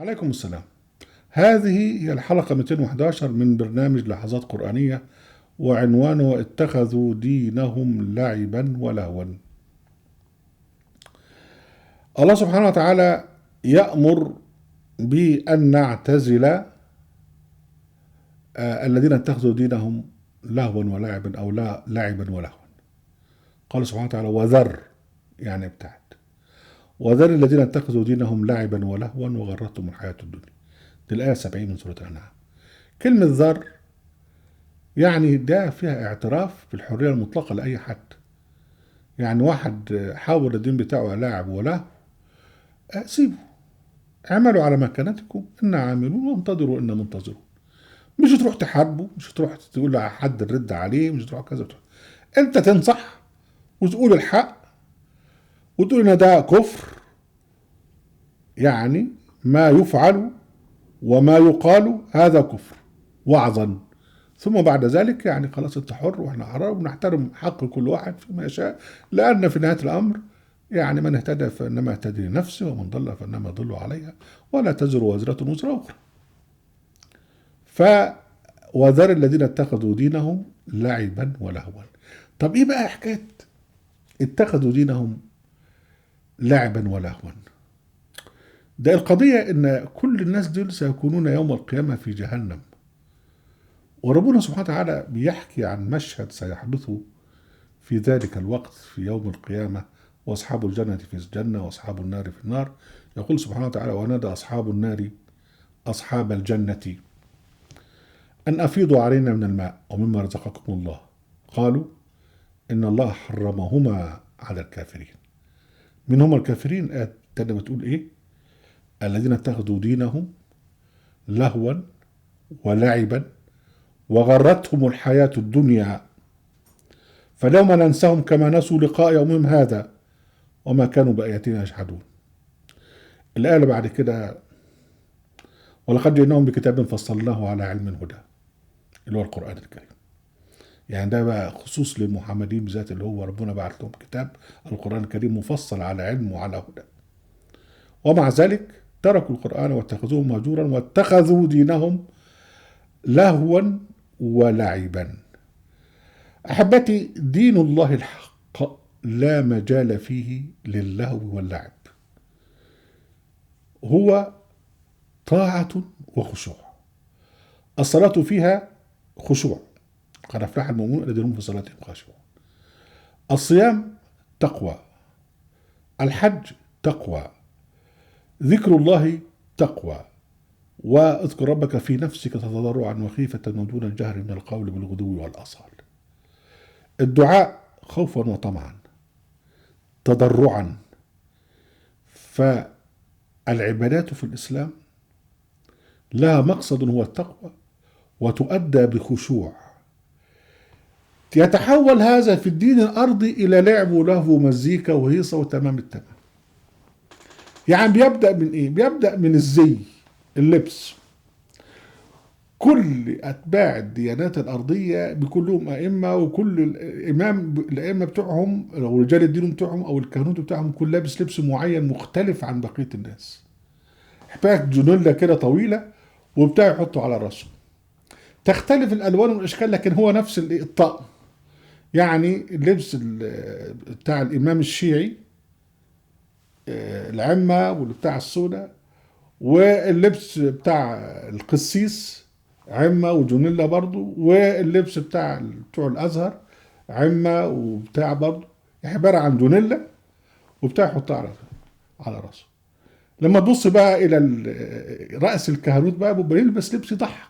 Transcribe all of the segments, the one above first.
عليكم السلام. هذه هي الحلقة 211 من برنامج لحظات قرآنية، وعنوانه اتخذوا دينهم لعبا ولهوا. الله سبحانه وتعالى يأمر بأن نعتزل الذين اتخذوا دينهم لهوا ولعبا أو لا لعبا ولهوا. قال سبحانه وتعالى وذر، يعني ابتعد، وذر الذين اتخذوا دينهم لعبا ولهوا وغرتهم الحياة الدنيا. دي الآية 70 من سورة الأنعام. كلمة ذر يعني ده فيها اعتراف بالحرية المطلقة لأي حد. يعني واحد حاول الدين بتاعه لاعب وله، سيبه، اعملوا على مكانتكم إنا عاملون وانتظروا إنا منتظرون. مش تروح تحاربه، مش تروح تقول لحد الرد عليه، مش تروح كذا. انت تنصح وتقول الحق وتقول ان ده كفر، يعني ما يفعل وما يقال هذا كفر وعظا، ثم بعد ذلك يعني خلاص انت حر واحنا حرار ونحترم حق كل واحد فيما يشاء، لان في نهايه الامر يعني من اهتدى فانما اهتدى لنفسه ومن ضل فانما يضل عليها ولا تزر وازره وزر اخرى. وذر الذين اتخذوا دينهم لعبا ولهوا. طب ايه بقى حكايه اتخذوا دينهم لعبا ولهوا؟ ده القضيه ان كل الناس دول سيكونون يوم القيامه في جهنم، وربنا سبحانه وتعالى بيحكي عن مشهد سيحدث في ذلك الوقت في يوم القيامة، وأصحاب الجنة في الجنة وأصحاب النار في النار. يقول سبحانه وتعالى ونادى أصحاب النار أصحاب الجنة أن أفيضوا علينا من الماء ومما رزقكم الله، قالوا إن الله حرمهما على الكافرين. من هم الكافرين؟ آية تانية بتقول إيه؟ الذين اتخذوا دينهم لهوا ولعبا وغرتهم الحياة الدنيا فاليوم ننساهم كما نسوا لقاء يومهم هذا وما كانوا بآياتنا يجحدون. الآية اللي بعد كده ولقد جئناهم بكتاب فصلناه على علم هدى، اللي هو القرآن الكريم. يعني ده بقى خصوص للمحمدين بذات، اللي هو ربنا بعت لهم كتاب القرآن الكريم مفصل على علم وعلى هدى، ومع ذلك تركوا القرآن واتخذوه مهجورا واتخذوا دينهم لهوا ولعبا. أحبتي، دين الله الحق لا مجال فيه للهو واللعب، هو طاعة وخشوع. الصلاة فيها خشوع، قد أفلح المؤمنون الذين هم في صلاتهم خاشعون. الصيام تقوى، الحج تقوى، ذكر الله تقوى، واذكر ربك في نفسك تضرعا وخيفة ودون الجهر من القول بالغدو والآصال. الدعاء خوفا وطمعا، تضرعا. فالعبادات في الإسلام لها مقصد هو التقوى وتؤدى بخشوع. يتحول هذا في الدين الأرضي إلى لعب ولهو ومزيكا وهيصة وتمام التمام. يعني بيبدأ من إيه؟ بيبدأ من الزي، اللبس. كل أتباع الديانات الأرضية بكلهم أئمة، وكل الأئمة بتوعهم أو رجال الدين بتوعهم أو الكهنوت بتاعهم كل لابس لبس معين مختلف عن بقية الناس. حباية جنولة كده طويلة وبتاع يحطوا على راسه، تختلف الألوان والأشكال لكن هو نفس الطقم. يعني اللبس بتاع الإمام الشيعي العمة والبتاع السوداء، واللبس بتاع القسيس عمة وجونيلا برضو، واللبس بتوع الأزهر عمة وبتاع برضو، عبارة عن جونيلا وبتاع يحطها على راسه. لما تبص بقى إلى رأس الكهنوت بقى بيلبس لبس يضحك.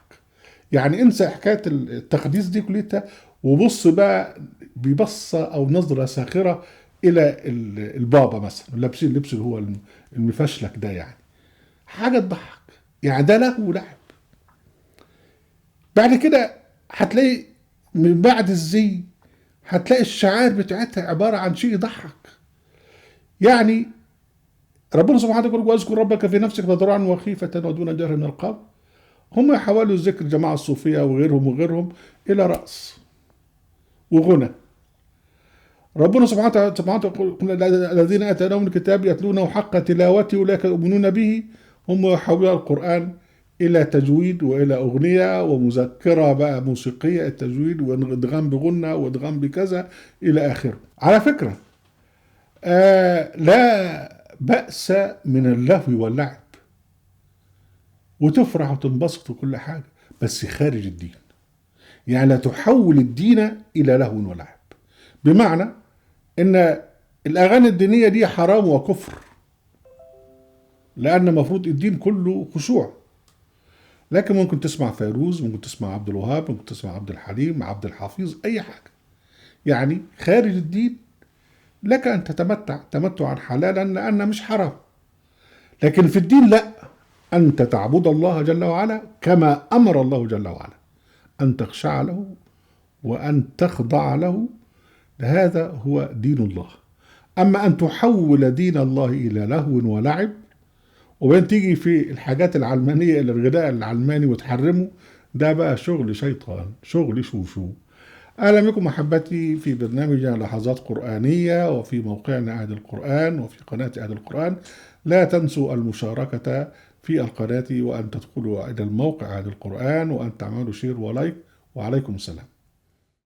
يعني انسى حكاية التقديس دي كلها، وبص بقى ببصة أو نظرة ساخرة إلى البابا مثلا لابسين اللبس اللي هو المفشلك ده، يعني حاجة تضحك. يعني ده لهو ولعب. بعد كده هتلاقي من بعد الزي هتلاقي الشعائر بتاعتها عبارة عن شيء يضحك. يعني ربنا سبحانه وتعالى يقول واذكر ربك في نفسك تضرعا وخيفة ودون جهر من القول. هم يحولوا الذكر الجماعة الصوفية وغيرهم إلى رقص وغنى. ربنا سبحانه وتعالى يقول الذين آتيناهم الكتاب يتلونه حق تلاوته أولئك يؤمنون به هم يحولون القرآن إلى تجويد وإلى أغنية ومذكرة بقى موسيقية، التجويد وإدغام بغنى وإدغام بكذا إلى آخره. على فكرة لا بأس من اللهو واللعب، وتفرح وتنبسط وكل حاجة، بس خارج الدين. يعني لا تحول الدين إلى لهو ولعب، بمعنى إن الأغاني الدينية دي حرام وكفر، لأن المفروض الدين كله خشوع. لكن ممكن تسمع فيروز، ممكن تسمع عبد الوهاب، ممكن تسمع عبد الحليم، عبد الحفيظ، أي حاجة. يعني خارج الدين لك أن تتمتع تمتعا حلالا لأن مش حرام. لكن في الدين لا، أنت تعبد الله جل وعلا كما أمر الله جل وعلا، أن تخشع له وأن تخضع له. هذا هو دين الله. أما أن تحول دين الله إلى لهو ولعب، وبين تيجي في الحاجات العلمانية إلى الغذاء العلماني وتحرمه، ده بقى شغل شيطان، شغل شوشو. أهلا بكم أحبتي في برنامجنا لحظات قرآنية، وفي موقعنا أهل القرآن، وفي قناة أهل القرآن. لا تنسوا المشاركة في القناة، وأن تدخلوا إلى الموقع أهل القرآن، وأن تعملوا شير ولايك. وعليكم السلام.